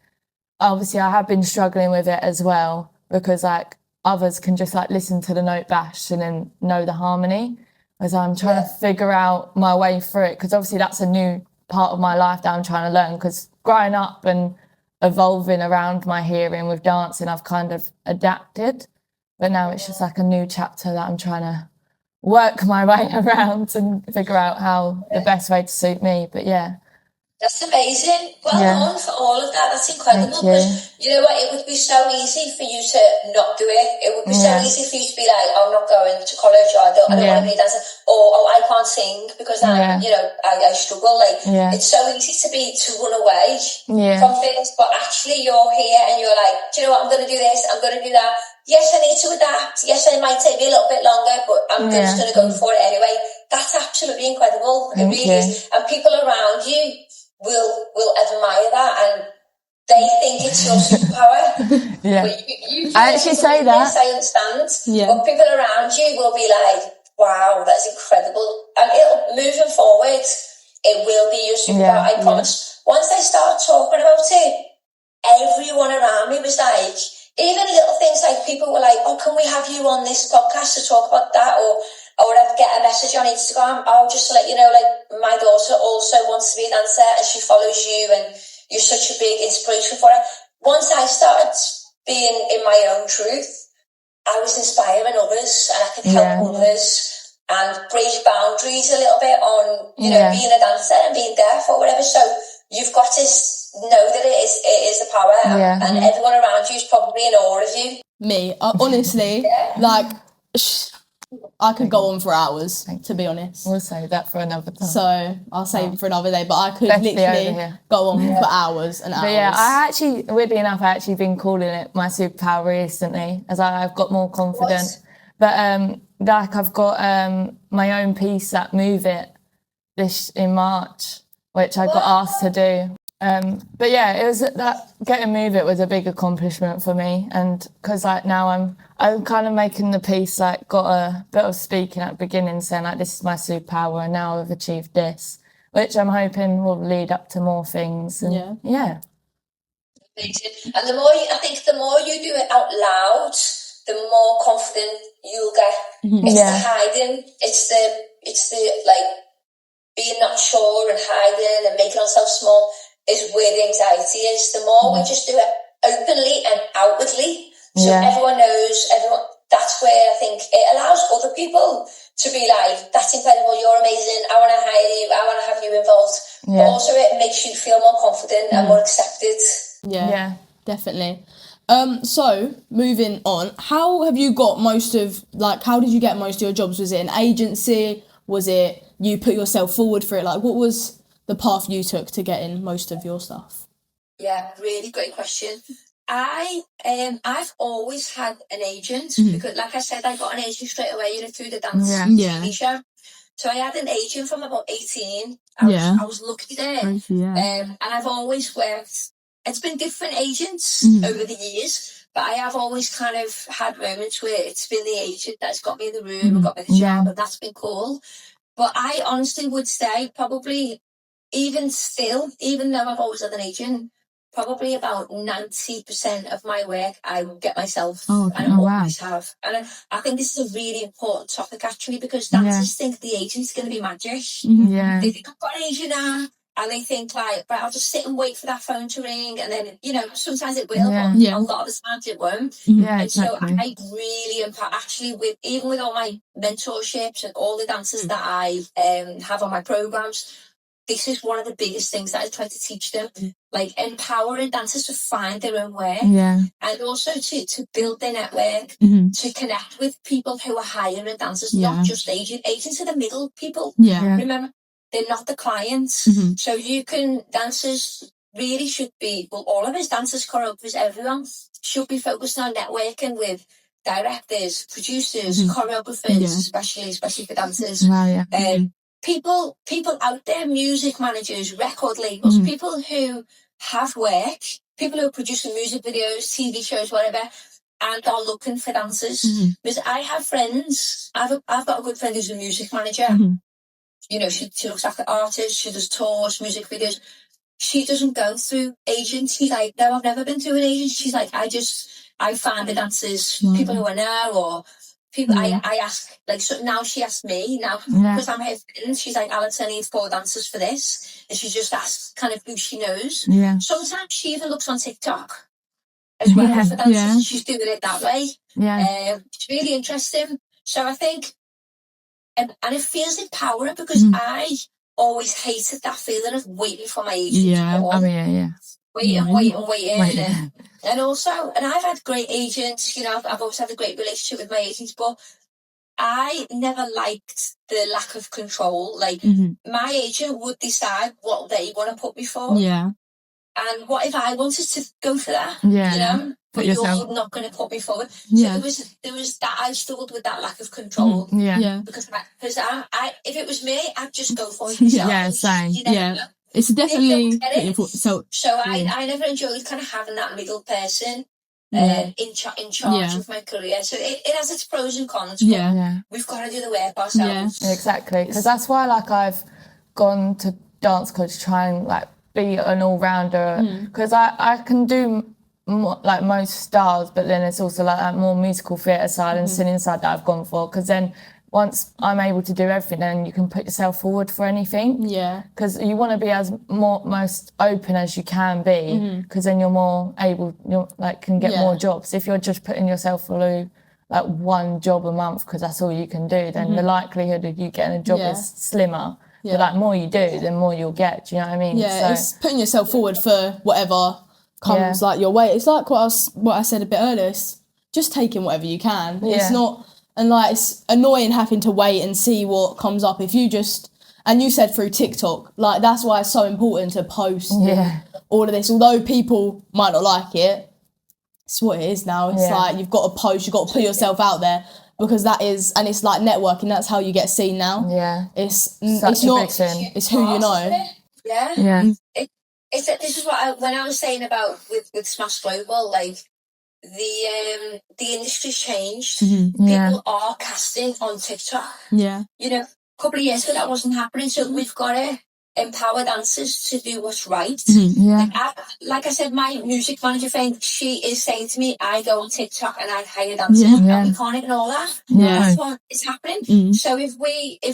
obviously I have been struggling with it as well, because like others can just like listen to the note bash and then know the harmony, as I'm trying to figure out my way through it, because obviously that's a new part of my life that I'm trying to learn, because growing up and evolving around my hearing with dancing, I've kind of adapted, but now it's just like a new chapter that I'm trying to work my way around and figure out how the best way to suit me. But that's amazing. Well done for all of that. That's incredible. Because you know what? It would be so easy for you to not do it. It would be so easy for you to be like, I'm not going to college, or I don't want to be a dancer, or I can't sing because I struggle. Like, it's so easy to run away from things, but actually you're here and you're like, do you know what? I'm going to do this. I'm going to do that. Yes, I need to adapt. Yes, it might take me a little bit longer, but I'm just going to go for it anyway. That's absolutely incredible. It really is. And people around you will admire that, and they think it's your superpower. But you I actually say that. Yes, I understand. But people around you will be like, wow, that's incredible. And moving forward, it will be your superpower, I promise. Once I started talking about it, everyone around me was like, even little things like, people were like, oh, can we have you on this podcast to talk about that? Or I'd get a message on Instagram, oh, just to let you know, like, my daughter also wants to be a dancer and she follows you and you're such a big inspiration for her. Once I started being in my own truth, I was inspiring others, and I could help others and break boundaries a little bit on, you know, being a dancer and being deaf or whatever. So you've got to know that it is the power, and everyone around you is probably in awe of you. Me, honestly, like, I could go on for hours, to be honest. We'll save that for another time. So I'll save it for another day, but I could Especially literally go on for hours and hours. But yeah, I actually, weirdly enough, I actually been calling it my superpower recently, as I've got more confident. But like I've got my own piece at Move It in March, which I got asked to do. But yeah, it was that getting Move It was a big accomplishment for me, and because like now I'm kind of making the piece, like got a bit of speaking at the beginning saying like this is my superpower and now I've achieved this, which I'm hoping will lead up to more things. And yeah. Amazing. And the more you do it out loud, the more confident you'll get. It's the hiding, it's the like being not sure and hiding and making ourselves small is where the anxiety is. The more we just do it openly and outwardly, so everyone knows, that's where I think it allows other people to be like, that's incredible, you're amazing, I want to hire you, I want to have you involved. But also it makes you feel more confident and more accepted. Yeah, definitely. So moving on, how have you got how did you get most of your jobs? Was it an agency? Was it you put yourself forward for it? Like, what was the path you took to getting most of your stuff? Yeah, really great question. I've always had an agent because, like I said, I got an agent straight away, through the dance TV show. So I had an agent from about 18. I was lucky there. And I've always worked. It's been different agents over the years, but I have always kind of had moments where it's been the agent that's got me in the room and got me the job, and that's been cool. But I honestly would say probably even though I've always had an agent, probably about 90% of my work I get myself. And I always have. And I think this is a really important topic actually, because dancers think the agent's going to be magic. They think I've got an agent now. And they think like, but I'll just sit and wait for that phone to ring, and then sometimes it will, but a lot of the times it won't. So I really actually with all my mentorships and all the dancers that I have on my programs, this is one of the biggest things that I try to teach them, like empowering dancers to find their own way, and also to build their network, to connect with people who are hiring dancers, not just agents. Agents are the middle people. Remember. They're not the clients. So dancers really should be, all of us, dancers, choreographers, everyone should be focused on networking with directors, producers, choreographers, especially for dancers. People out there, music managers, record labels, people who have work, people who are producing music videos, TV shows, whatever, and are looking for dancers. Because I have friends, I've got a good friend who's a music manager. She looks after artists, she does tours, music videos. She doesn't go through agents. She's like, no, I've never been through an agent. She's like, I find the dancers, people who are now, or people I ask, like, so now she asked me, because I'm her friend, she's like, Alex, I need 4 dancers for this. And she just asks kind of who she knows. Sometimes she even looks on TikTok as well for dancers. She's doing it that way. It's really interesting. So I think, and it feels empowering, because I always hated that feeling of waiting for my agent to call. Waiting. And also, and I've had great agents, I've always had a great relationship with my agents, but I never liked the lack of control. Like, my agent would decide what they want to put me for. And what if I wanted to go for that? But you're not going to put me forward. So there was that. I struggled with that lack of control. Because if it was me, I'd just go for it myself. Same. It's definitely so I never enjoyed kind of having that middle person in charge of my career. So it has its pros and cons. But we've got to do the work ourselves. Exactly, because that's why I've gone to dance college to try and be an all-rounder, because I can do most styles, but then it's also that more musical theatre side and singing side that I've gone for, because then once I'm able to do everything, then you can put yourself forward for anything. Because you want to be most open as you can be, because then you're more able, can get more jobs. If you're just putting yourself through one job a month because that's all you can do, then the likelihood of you getting a job is slimmer. But like more you do, the more you'll get. Do you know what I mean? Yeah, it's putting yourself forward for whatever comes like your way. It's like what I said a bit earlier. It's just taking whatever you can. It's not, and like it's annoying having to wait and see what comes up. If you just, and you said through TikTok, like that's why it's so important to post all of this. Although people might not like it, it's what it is now. It's like you've got to post, you've got to put yourself out there. Because that is, and it's like networking. That's how you get seen now. Yeah, it's not. It's who you know. Yeah. This is what when I was saying about with Smash Global, like the industry's changed. People are casting on TikTok. Yeah. You know, a couple of years ago that wasn't happening. So we've got to empower dancers to do what's right. Like I said, my music manager friend, she is saying to me, I go on TikTok and I hire dancers, and we can't ignore that. That's what is happening. So if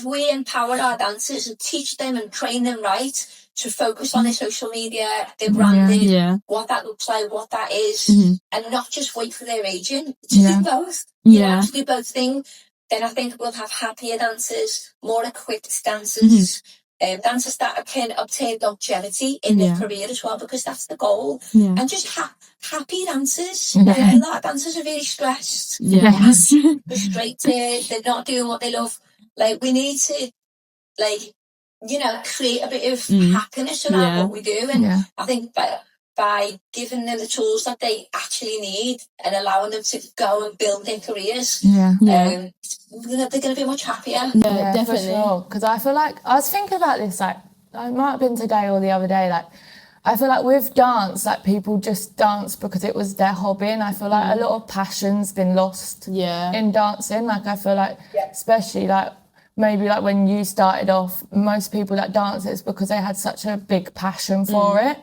we empower our dancers and teach them and train them right to focus on their social media, their branding, what that looks like, what that is, and not just wait for their agent to do both. To do both things, then I think we'll have happier dancers, more equipped dancers. Dancers that can obtain longevity in their career as well, because that's the goal. And just happy dancers. A lot of dancers are really stressed. Frustrated. They're not doing what they love. Like, we need to, like, you know, create a bit of happiness around what we do. And I think by giving them the tools that they actually need and allowing them to go and build their careers, they're going to be much happier. Yeah, definitely. For sure. Because I feel like, I was thinking about this, like, I might have been today or the other day, like, I feel like with dance, like, people just dance because it was their hobby, and I feel like a lot of passion's been lost in dancing. Like, I feel like, especially, like, maybe, like, when you started off, most people that dance, it's because they had such a big passion for it.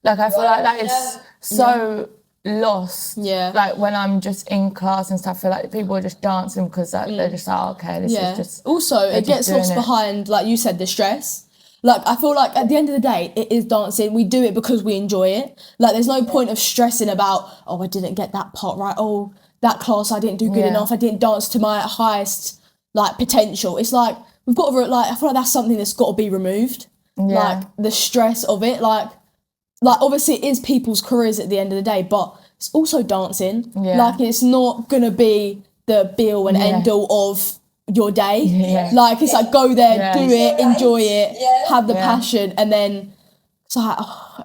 Like, I feel like that is so lost. Like, when I'm just in class and stuff, I feel like people are just dancing because they're just like, okay, this is just... Also, it gets lost behind, like you said, the stress. Like, I feel like at the end of the day, it is dancing. We do it because we enjoy it. Like, there's no point of stressing about, oh, I didn't get that part right. Oh, that class, I didn't do good enough. I didn't dance to my highest, like, potential. It's like, we've got to, like, I feel like that's something that's got to be removed. Like, the stress of it, like, obviously it is people's careers at the end of the day, but it's also dancing. Like, it's not going to be the be-all and end-all of your day. Like, it's like, go there, do it, enjoy it, have the passion, and then it's like,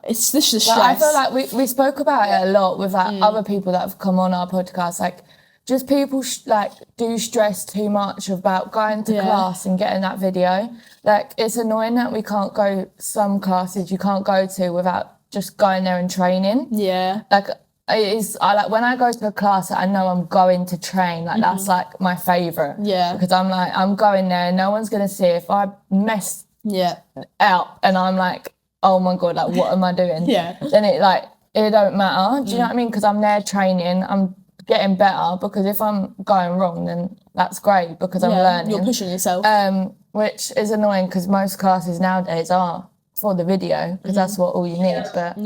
it's just the stress. But I feel like we spoke about it a lot with, like, other people that have come on our podcast, like, just people like do stress too much about going to class and getting that video. Like, it's annoying that we can't go, some classes you can't go to without just going there and training. Like, when I go to a class that I know I'm going to train, like, that's like my favourite. Because I'm like, I'm going there and no one's gonna see if I mess out and I'm like, oh my god, like, what am I doing? Then it don't matter. Do you know what I mean? Because I'm there training, I'm getting better, because if I'm going wrong, then that's great because I'm learning. You're pushing yourself. Which is annoying because most classes nowadays are for the video, because that's what all you need. But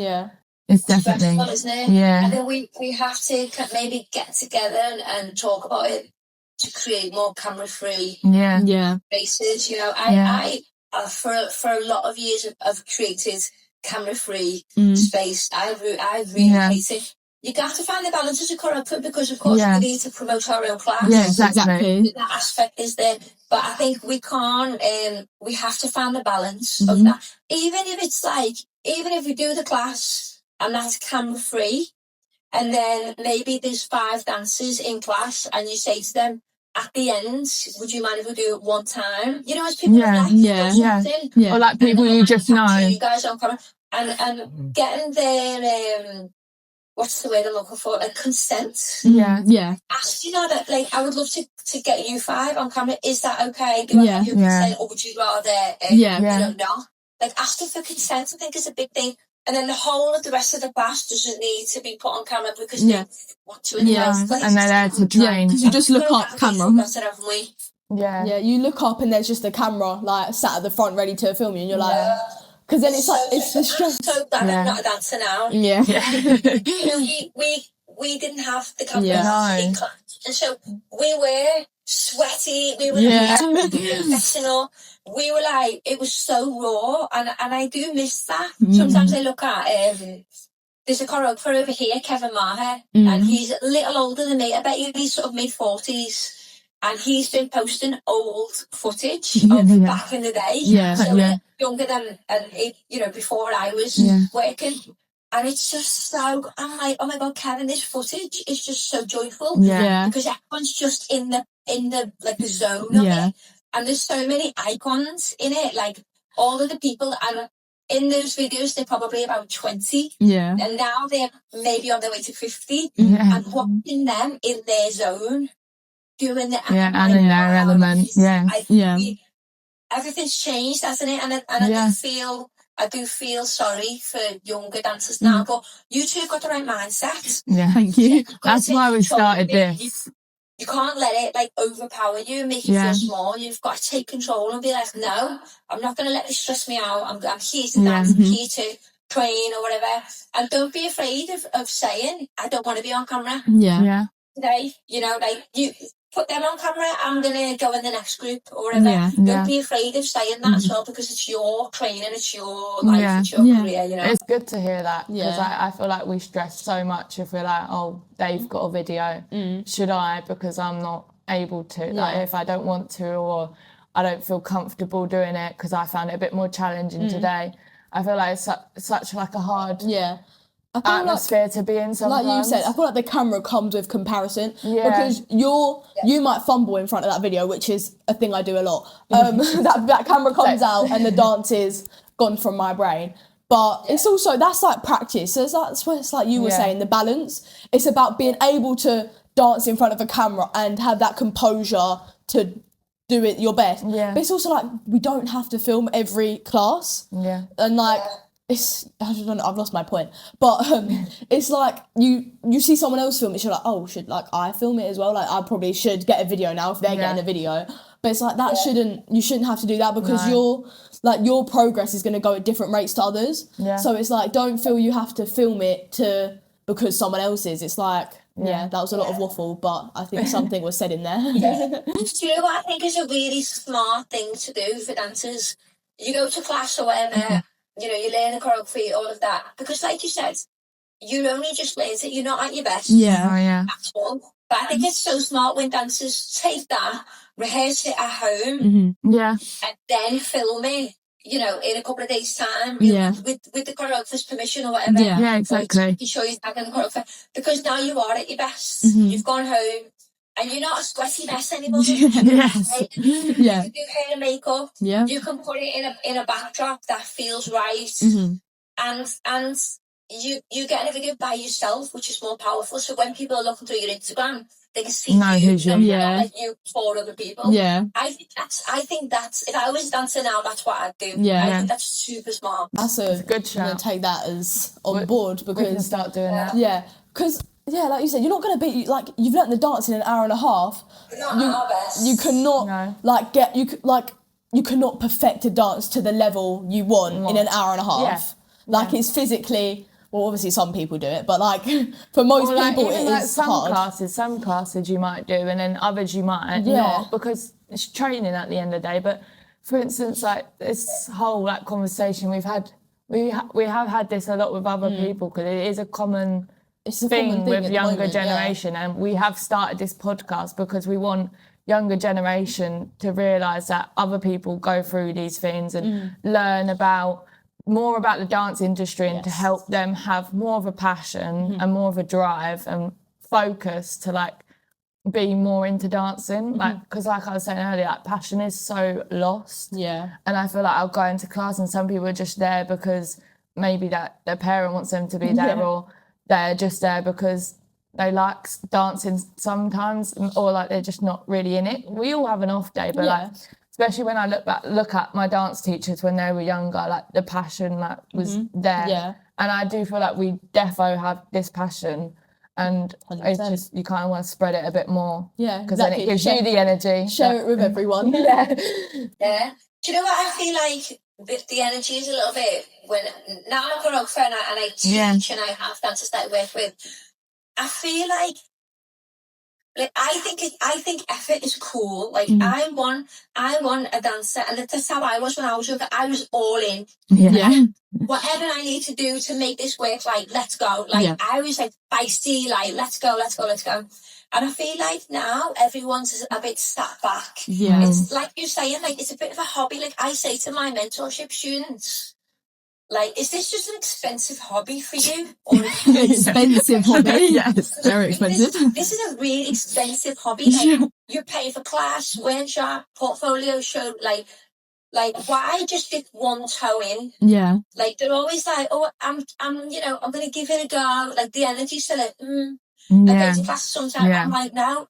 it's definitely stressful, isn't it? I think we have to maybe get together and talk about it to create more camera-free spaces. You know, I for a lot of years I've created camera-free space. I really hate it. You have to find the balance as a choreographer, because of course we need to promote our own class. Exactly. That aspect is there, but I think we can't. We have to find the balance of that. Even if it's like, even if we do the class and that's camera free, and then maybe there's 5 dancers in class, and you say to them at the end, "Would you mind if we do it one time?" You know, as people or like people you just know. You guys on camera, and getting their what's the word I'm looking for? Like, consent. Ask, you know, that, like, I would love to get you 5 on camera. Is that okay? Do I have your consent, or would you rather, you know, not? Like, asking for consent, I think, is a big thing. And then the whole of the rest of the class doesn't need to be put on camera because they want to. And they're there to train. Because you just look up camera. Yeah, you look up and there's just a camera, like, sat at the front ready to film you, and you're like... Because then it's like, it's the stress. So glad I'm not a dancer now. You know, we didn't have the camera. And so we were sweaty. We were professional. We were like, it was so raw, and I do miss that. Sometimes I look at there's a choreographer over here, Kevin Maher, and he's a little older than me. I bet he's sort of mid-40s. And he's been posting old footage of back in the day. Younger than, before I was working. And it's just so, I'm like, oh my God, Kevin, this footage is just so joyful. Because everyone's just in the like the zone of it. And there's so many icons in it, like all of the people, and in those videos, they're probably about 20. And now they're maybe on their way to 50. And watching them in their zone, doing the and in their element, everything's changed, hasn't it? And I do feel sorry for younger dancers now, but you two have got the right mindset. Thank you. That's why we started this. You can't let it like overpower you and make you feel small. You've got to take control and be like, no, I'm not going to let this stress me out. I'm here to dance, I'm here to train or whatever. And don't be afraid of saying, I don't want to be on camera. Today, like you put them on camera, I'm gonna go in the next group or whatever. Don't be afraid of saying that as well, because it's your training, it's your life, it's your career, It's good to hear that, because I feel like we stress so much if we're like, oh, they've got a video, should I, because I'm not able to, like if I don't want to, or I don't feel comfortable doing it because I found it a bit more challenging today. I feel like it's such like a hard atmosphere to be in sometimes. Like you said, I feel like the camera comes with comparison, because you might fumble in front of that video, which is a thing I do a lot. That camera comes out and the dance is gone from my brain. But it's also, that's like practice. So that's what it's like you were saying, the balance. It's about being able to dance in front of a camera and have that composure to do it your best. But it's also like, we don't have to film every class. And like, I don't know, I've lost my point, but it's like you see someone else film it, you're like, oh, should like I film it as well? Like I probably should get a video now if they're getting a video. But it's like that you shouldn't have to do that, because your progress is going to go at different rates to others. So it's like, don't feel you have to film it because someone else is. It's like that was a lot of waffle, but I think something was said in there. Do you know what I think is a really smart thing to do for dancers? You go to class or whatever. You learn the choreography, all of that. Because like you said, you only just learned it, you're not at your best. At all. But I think it's so smart when dancers take that, rehearse it at home, and then film it, in a couple of days' time, with the choreographer's permission or whatever. Exactly. You show you tagging the choreographer. Because now you are at your best. You've gone home. And you're not a sweaty mess anymore. You can do hair and makeup. You can put it in a backdrop that feels right. And you get a video by yourself, which is more powerful. So when people are looking through your Instagram, they can see like you for other people. I think that's if I was dancing now, that's what I'd do. I think that's super smart. That's a good shout. I'm gonna take that as on board, because we can start doing that. Because like you said, you're not going to be, like, you've learnt the dance in an hour and a half. We're not at our best. You cannot, you cannot perfect a dance to the level you want in an hour and a half. It's physically, well, obviously some people do it, but, like, for most people it is hard. Some classes you might do, and then others you might not, because it's training at the end of the day. But, for instance, like, this whole, like, conversation we've had, we have had this a lot with other people, because it is a common... It's a thing with younger generation, and we have started this podcast because we want younger generation to realise that other people go through these things and learn more about the dance industry, and to help them have more of a passion and more of a drive and focus to like be more into dancing. Like, because like I was saying earlier, like, passion is so lost. And I feel like I'll go into class and some people are just there because maybe that their parent wants them to be there, or they're just there because they like dancing sometimes, or like they're just not really in it. We all have an off day, but like, especially when I look at my dance teachers when they were younger, like the passion like was there. And I do feel like we defo have this passion, and 100%. It's just, you kind of want to spread it a bit more. Because then it gives you the energy. Share it with everyone. Do you know what I feel like? The energy is a little bit, when now I'm a choreographer and I teach and I have dancers that I work with, I feel like Like, I think effort is cool. Like, I want a dancer, and that's how I was when I was younger. I was all in. Yeah. Whatever I need to do to make this work, like, let's go. Like, I was like feisty, like, let's go. And I feel like now everyone's a bit sat back. Yeah. It's like you're saying, like, it's a bit of a hobby. Like, I say to my mentorship students, like, is this just an expensive hobby for you? Or Expensive hobby. Yes, very expensive. This is a really expensive hobby. Like, you're paying for class, workshop, portfolio show. Like, why just dip one toe in? Yeah. Like, they're always like, oh, I'm going to give it a go. Like, the energy's still like, I go to class sometimes. I'm like, no,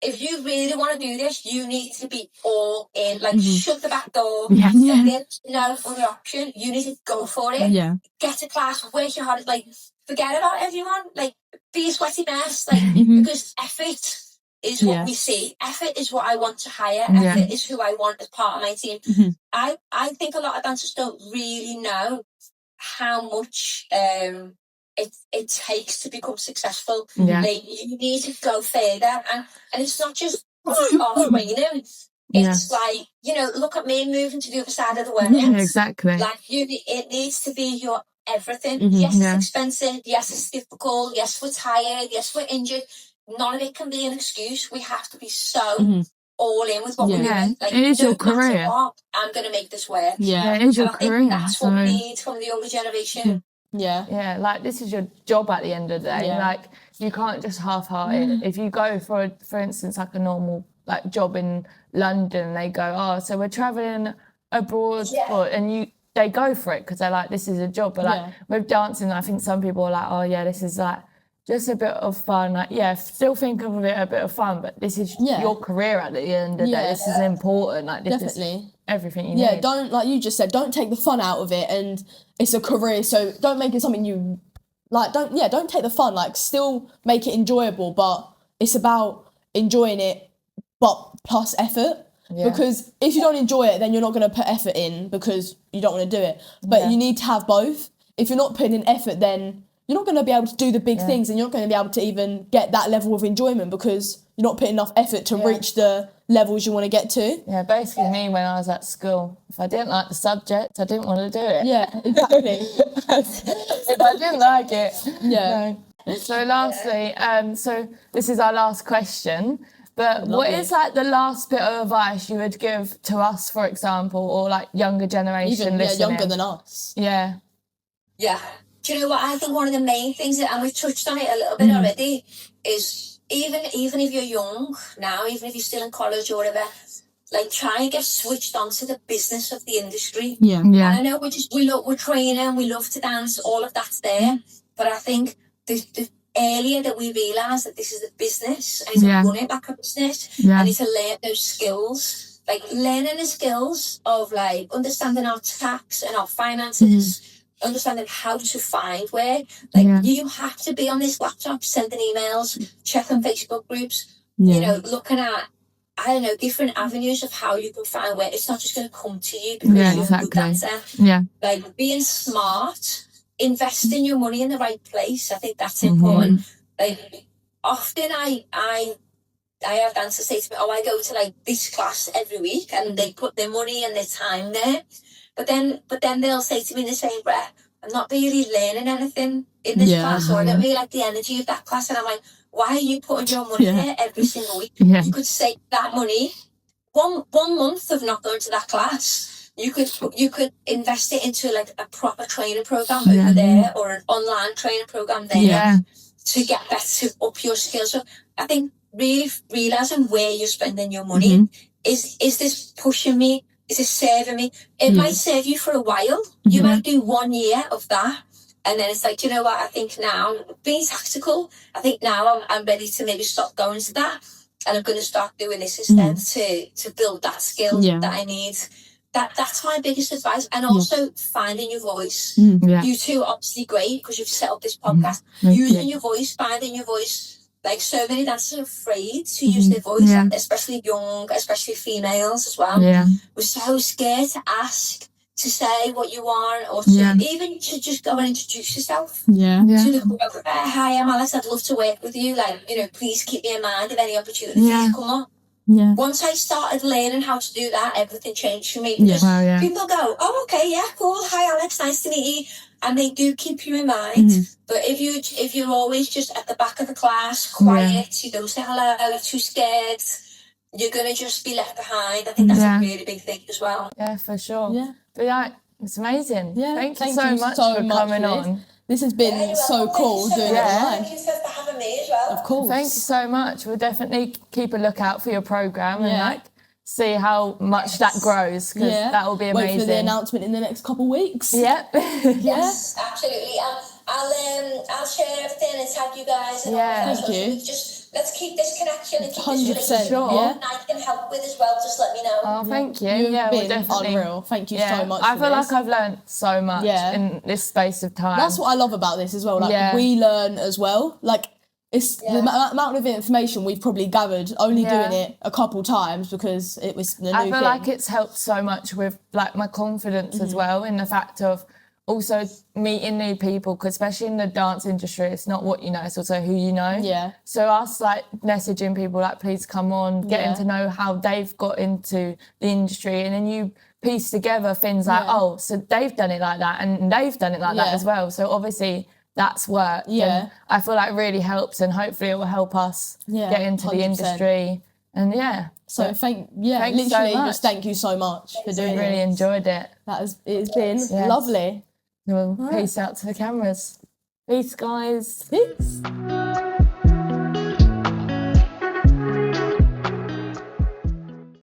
if you really want to do this, you need to be all in. Like, shut the back door. There's no other option. You need to go for it. Yeah. Get to class, work your hardest. Like, forget about everyone. Like, be a sweaty mess. Like, because effort is what we see. Effort is what I want to hire. Effort is who I want as part of my team. I think a lot of dancers don't really know how much it takes to become successful. Like, you need to go further, and it's not just off training. It's like, look at me moving to the other side of the world. Yeah, exactly. Like, it needs to be your everything. Yes, it's expensive. Yes, it's difficult. Yes, we're tired. Yes, we're injured. None of it can be an excuse. We have to be so all in with what we're doing. Like, it is your career. What, I'm going to make this work. Yeah, it is your career. Think that's what we need from the younger generation. Yeah, like, this is your job at the end of the day. Like, you can't just half-heart it. If you go for instance, like a normal like job in London, they go, oh, so we're traveling abroad, and they go for it because they're like, this is a job. But like with dancing, I think some people are like, oh yeah, this is like just a bit of fun. Like, still think of it a bit of fun, but this is your career at the end of the day. This is important. Like, this is everything you need. Yeah, don't, like you just said, don't take the fun out of it, and it's a career, so don't make it something you like. Don't take the fun. Like, still make it enjoyable, but it's about enjoying it, but plus effort. Because if you don't enjoy it, then you're not going to put effort in because you don't want to do it. But you need to have both. If you're not putting in effort, then you're not going to be able to do the big things, and you're not going to be able to even get that level of enjoyment because you're not putting enough effort to reach the levels you want to get to. Yeah, basically me when I was at school, if I didn't like the subject, I didn't want to do it. Yeah, exactly. If I didn't like it. No. So lastly, so this is our last question, but what is like the last bit of advice you would give to us, for example, or like younger generation listening? Younger than us. Yeah. Do you know what? I think one of the main things, and we've touched on it a little bit already, is even if you're young now, even if you're still in college or whatever, like, try and get switched on to the business of the industry. And I know we're training, we love to dance, all of that's there, but I think the earlier that we realise that this is a business, and it's a run it like a business, and it's to learn those skills, like learning the skills of like understanding our tax and our finances, understanding how to find work. Like, you have to be on this laptop sending emails, checking Facebook groups, looking at, I don't know, different avenues of how you can find work. It's not just going to come to you because you're a good dancer. Like, being smart, investing your money in the right place, I think that's important. Like, often I have dancers say to me, oh, I go to like this class every week, and they put their money and their time there. But then they'll say to me in the same breath, I'm not really learning anything in this class, or I don't really like the energy of that class. And I'm like, why are you putting your money there every single week? You could save that money, one month of not going to that class. You could invest it into like a proper training program over there, or an online training program there to get better, to up your skills. So I think really realizing where you're spending your money. Is this pushing me? Is it serving me? It might serve you for a while. You might do 1 year of that, and then it's like, do you know what? I think now, being tactical, I think now I'm ready to maybe stop going to that, and I'm going to start doing this instead to build that skill that I need. That's my biggest advice. And also finding your voice. You two are obviously great because you've set up this podcast. Using your voice, finding your voice. Like, so many dancers are afraid to use their voice, especially young, especially females as well. We're so scared to ask to say what you want, or to even to just go and introduce yourself to the choreographer. Hi, I'm Alyx. I'd love to work with you. Like, you know, please keep me in mind if any opportunities come up. Once I started learning how to do that, everything changed for me. Because people go, oh, okay, yeah, cool. Hi, Alyx, nice to meet you. And they do keep you in mind. But if you're always just at the back of the class, quiet, you don't say hello, you're too scared, you're going to just be left behind. I think that's a really big thing as well. Yeah, for sure. Yeah. But yeah, it's amazing. Yeah. Thank you so much for coming on. This has been so cool doing it online. Thank you for having me as well. Of course. Thank you so much. We'll definitely keep a lookout for your programme and like see how much that grows, because that will be amazing. Wait for the announcement in the next couple of weeks. Yep. Yes, absolutely. I'll share everything and tag you guys. And Thank you. Let's keep this connection and keep 100%, this relationship. yeah. I can help with as well. Just let me know. Oh, thank you. You've we'll been definitely. unreal. Thank you so much. I feel this. like I've learned so much in this space of time. That's what I love about this as well. Like we learn as well. Like it's the amount of information we've probably gathered only doing it a couple times because it was the new I feel thing. like it's helped so much with like my confidence as well, in the fact of also meeting new people, because especially in the dance industry, it's not what you know, it's also who you know. Yeah. So us like messaging people like, please come on, getting to know how they've got into the industry, and then you piece together things like, oh, so they've done it like that and they've done it like that as well. So obviously that's worked. Yeah. And I feel like it really helps, and hopefully it will help us get into 100%. the industry. And so thanks literally so much. just thank you so much for doing it. Really enjoyed it. It's been lovely. Well, peace out to the cameras. Peace, guys. Peace.